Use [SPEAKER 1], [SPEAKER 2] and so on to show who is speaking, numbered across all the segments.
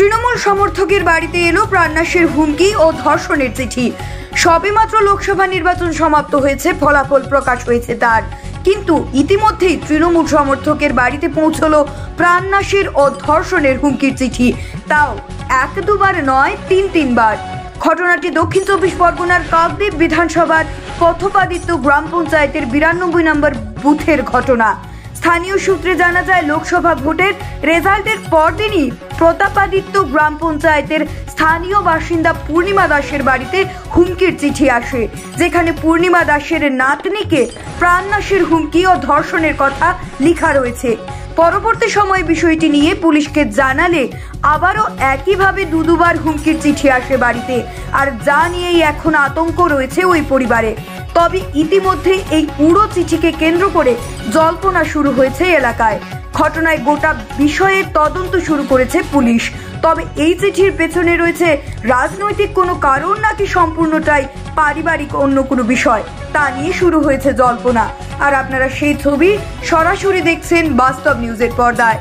[SPEAKER 1] তৃণমূল সমর্থকের বাড়িতে এলো প্রাণনাশের হুমকি ও ধর্ষণের চিঠি। সবেমাত্র লোকসভা নির্বাচন সমাপ্ত হয়েছে, ফলাফল প্রকাশ হয়েছে তার, কিন্তু ইতিমধ্যেই তৃণমূল সমর্থকের বাড়িতে পৌঁছলো প্রাণনাশের ও ধর্ষণের হুমকির চিঠি, তাও এক দুবার নয়, তিনবার। ঘটনাটি দক্ষিণ চব্বিশ পরগনার কাকদ্বীপ বিধানসভার পথপাদিত্য গ্রাম পঞ্চায়েতের 92 নম্বর বুথের ঘটনা। স্থানীয় সূত্রে জানা যায়, লোকসভা ভোটের রেজাল্টের পরদিনই প্রতাপাদিত্য গ্রাম পঞ্চায়েতের স্থানীয় বাসিন্দা পূর্ণিমা দাসের বাড়িতে হুমকির চিঠি আসে, যেখানে পূর্ণিমা দাসের নাতনিকে প্রাণনাশের হুমকি ও ধর্ষণের কথা লেখা রয়েছে। পরবর্তী সময়ে বিষয়টি নিয়ে পুলিশকে জানালে আবারও একইভাবে দুবার হুমকির চিঠি আসে বাড়িতে, আর যা নিয়েই এখন আতঙ্ক রয়েছে ওই পরিবারে। তবে ইতিমধ্যে এই পুরো চিঠিকে কেন্দ্র করে জল্পনা শুরু হয়েছে এলাকায়। ঘটনায় গোটা বিষয়ের তদন্ত শুরু করেছে পুলিশ। তবে এই চিঠির পেছনে রয়েছে রাজনৈতিক কোনো কারণ নাকি সম্পূর্ণটাই পারিবারিক অন্য কোনো বিষয়, তা নিয়ে শুরু হয়েছে জল্পনা। আর আপনারা সেই ছবি সরাসরি দেখছেন বাস্তব নিউজের পর্দায়।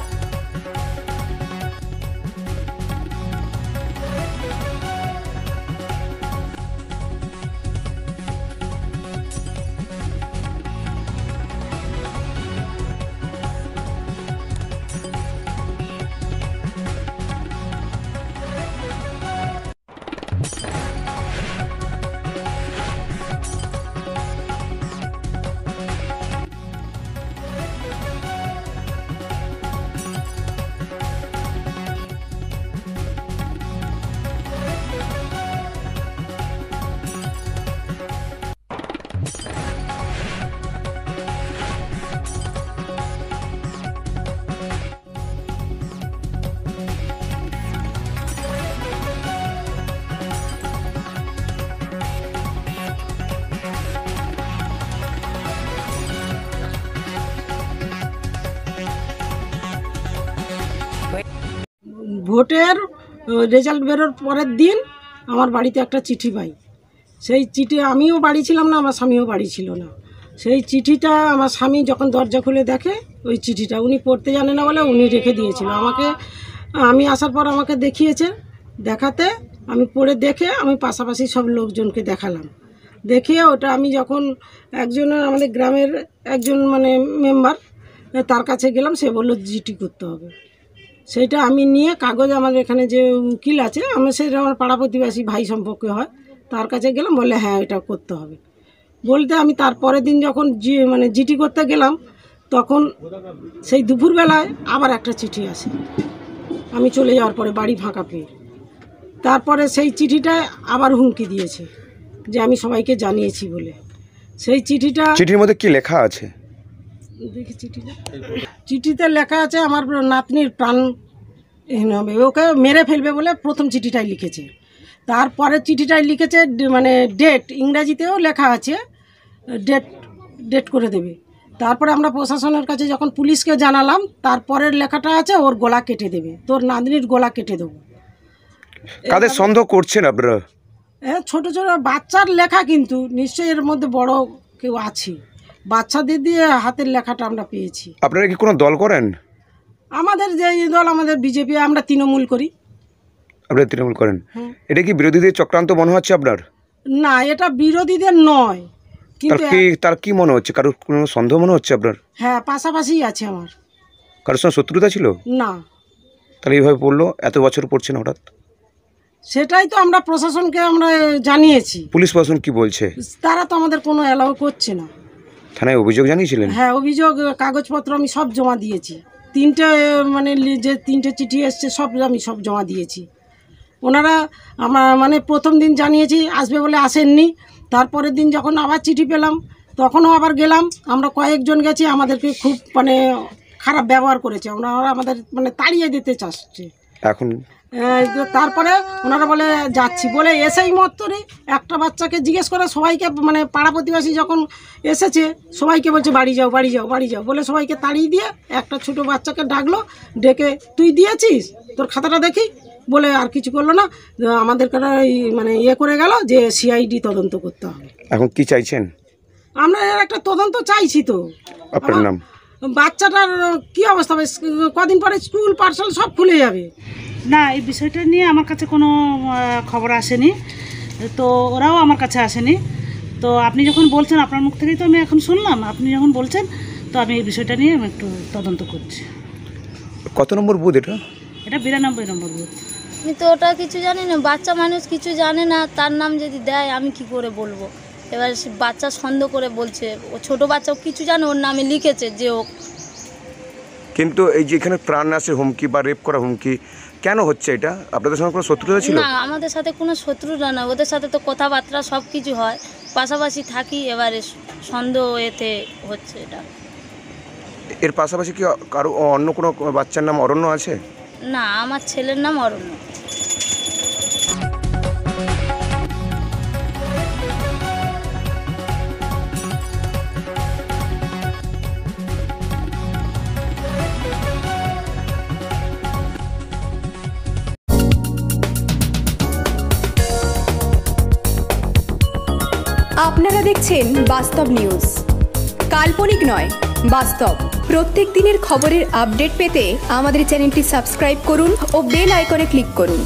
[SPEAKER 2] ভোটের রেজাল্ট বেরোর পরের দিন আমার বাড়িতে একটা চিঠি পাই। সেই চিঠি, আমিও বাড়ি ছিলাম না, আমার স্বামীও বাড়ি ছিল না। সেই চিঠিটা আমার স্বামী যখন দরজা খুলে দেখে, ওই চিঠিটা উনি পড়তে জানে না বলে উনি রেখে দিয়েছিল আমাকে। আমি আসার পর আমাকে দেখিয়েছে, দেখাতে আমি পড়ে দেখে আমি পাশাপাশি সব লোকজনকে দেখালাম। দেখিয়ে ওটা আমি যখন একজনের আমাদের গ্রামের একজন মেম্বার, তার কাছে গেলাম, সে বললো জিটি করতে হবে। সেইটা আমি নিয়ে কাগজ, আমাদের এখানে যে উকিল আছে, আমার সেটা আমার পাড়া প্রতিবেশী ভাই সম্পর্কে হয়, তার কাছে গেলাম, বলে হ্যাঁ এটা করতে হবে বলতে। আমি তারপরের দিন যখন জিটি করতে গেলাম, তখন সেই দুপুরবেলায় আবার একটা চিঠি আসে। আমি চলে যাওয়ার পরে বাড়ি ফাঁকা পেয়ে, তারপরে সেই চিঠিটায় আবার হুমকি দিয়েছে যে আমি সবাইকে জানিয়েছি বলে। সেই চিঠির মধ্যে কি লেখা আছে দেখি। চিঠিতে লেখা আছে আমার নাতনির প্রাণ হবে, ওকে মেরে ফেলবে বলে প্রথম চিঠিটাই লিখেছে। তারপরে চিঠিটাই লিখেছে ডেট, ইংরাজিতেও লেখা আছে ডেট করে দেবে। তারপরে আমরা প্রশাসনের কাছে যখন পুলিশকে জানালাম, তারপরের লেখাটা আছে ওর গলা কেটে দেবে, তোর নাতনির গলা কেটে দেবো।
[SPEAKER 3] কাদের সন্দেহ করছেন আপনারা?
[SPEAKER 2] হ্যাঁ, ছোট ছোট বাচ্চার লেখা, কিন্তু নিশ্চয়ই এর মধ্যে বড় কেউ আছে। বাচ্চাদের দিয়ে হাতের লেখাটা আমরা পেয়েছি।
[SPEAKER 3] আপনারা কি কোনো দল করেন?
[SPEAKER 2] আমাদের যে দল, আমাদের বিজেপি, আমরা তৃণমূল করি।
[SPEAKER 3] আপনারা তৃণমূল করেন? এটা কি বিরোধীদের চক্রান্ত মনে হচ্ছে আপনার?
[SPEAKER 2] না, এটা বিরোধীদের নয়, কিন্তু
[SPEAKER 3] তার কি মনে হচ্ছে? কারোর কোনো সন্দেহ মনে হচ্ছে আপনার?
[SPEAKER 2] হ্যাঁ, পাশাপাশি আছে আমার।
[SPEAKER 3] কারোর সঙ্গে শত্রুতা ছিল?
[SPEAKER 2] না।
[SPEAKER 3] তাহলে এইভাবে পড়লো, এত বছর পড়ছেন হঠাৎ?
[SPEAKER 2] সেটাই তো আমরা প্রশাসনকে আমরা জানিয়েছি।
[SPEAKER 3] পুলিশ প্রশাসন কি বলছে?
[SPEAKER 2] তারা তো আমাদের কোনো অ্যালাউ করছে না।
[SPEAKER 3] থানায় অভিযোগ জানিয়েছিলেন?
[SPEAKER 2] হ্যাঁ, অভিযোগ কাগজপত্র আমি সব জমা দিয়েছি। যে তিনটে চিঠি এসছে আমি সব জমা দিয়েছি। ওনারা আমার প্রথম দিন জানিয়েছি আসবে বলে আসেননি। তারপরের দিন যখন আবার চিঠি পেলাম, তখনও আবার গেলাম। আমরা কয়েকজন গেছি, আমাদেরকে খুব খারাপ ব্যবহার করেছে। ওনারা আমাদের তাড়িয়ে দিতে চাচ্ছে
[SPEAKER 3] এখন।
[SPEAKER 2] তারপরে ওনারা বলে যাচ্ছি বলে এসেই মত্তরে একটা বাচ্চাকে জিজ্ঞেস করে সবাইকে, পাড়া প্রতিবেশী যখন এসেছে সবাইকে বলছে বাড়ি যাও বাড়ি যাও বাড়ি যাও বলে সবাইকে তাড়িয়ে দিয়ে একটা ছোট বাচ্চাকে ডাকলো, ডেকে তুই দিয়েছিস, তোর খাতাটা দেখি বলে আর কিছু করলো না। আমাদেরকে ইয়ে করে গেল যে সিআইডি তদন্ত করতে হবে।
[SPEAKER 3] এখন কি চাইছেন?
[SPEAKER 2] আমরা একটা তদন্ত চাইছি। তো
[SPEAKER 3] আপনার নাম?
[SPEAKER 2] বাচ্চাটার কি অবস্থা হবে? কদিন পরে স্কুল পাঠশালা সব খুলে যাবে।
[SPEAKER 4] না, এই বিষয়টা নিয়ে আমার কাছে কোনো খবর আসেনি, তো ওরাও আমার কাছে আসেনি। তো আপনি যখন বলছেন, আপনার মুখ থেকেই তো আমি এখন শুনলাম, আপনি যখন বলছেন তো আমি এই বিষয়টা নিয়ে আমি একটু তদন্ত করছি।
[SPEAKER 3] কত নম্বর বুথ এটা?
[SPEAKER 4] এটা 92 নম্বর বুথ।
[SPEAKER 5] আমি তো ওটা কিছু জানি না, বাচ্চা মানুষ কিছু জানে না, তার নাম যদি দেয় আমি কি করে বলবো। এবার সে বাচ্চা সন্দেহ করে বলছে, ও ছোটো বাচ্চাও কিছু জানে, ওর নামে লিখেছে যে ও।
[SPEAKER 3] কিন্তু এই যে এখানে প্রাণনাশের হুমকি বা রেপ করা হুমকি কেন হচ্ছে? এটা আপনাদের সঙ্গে কোনো শত্রুতা ছিল?
[SPEAKER 5] না, আমাদের সাথে কোনো শত্রুরা না, ওদের সাথে তো কথাবার্তা সব কিছু হয়, পাশাপাশি থাকি, এবারে সন্দেহ এতে হচ্ছে এটা।
[SPEAKER 3] এর পাশাপাশি কি কারো অন্য কোনো বাচ্চার নাম অরণ্য আছে?
[SPEAKER 5] না, আমার ছেলের নাম অরণ্য।
[SPEAKER 6] আপনারা দেখছেন বাস্তব নিউজ, কাল্পনিক নয়, বাস্তব। প্রত্যেক দিনের খবরের আপডেট পেতে আমাদের চ্যানেলটি সাবস্ক্রাইব করুন ও বেল আইকনে ক্লিক করুন।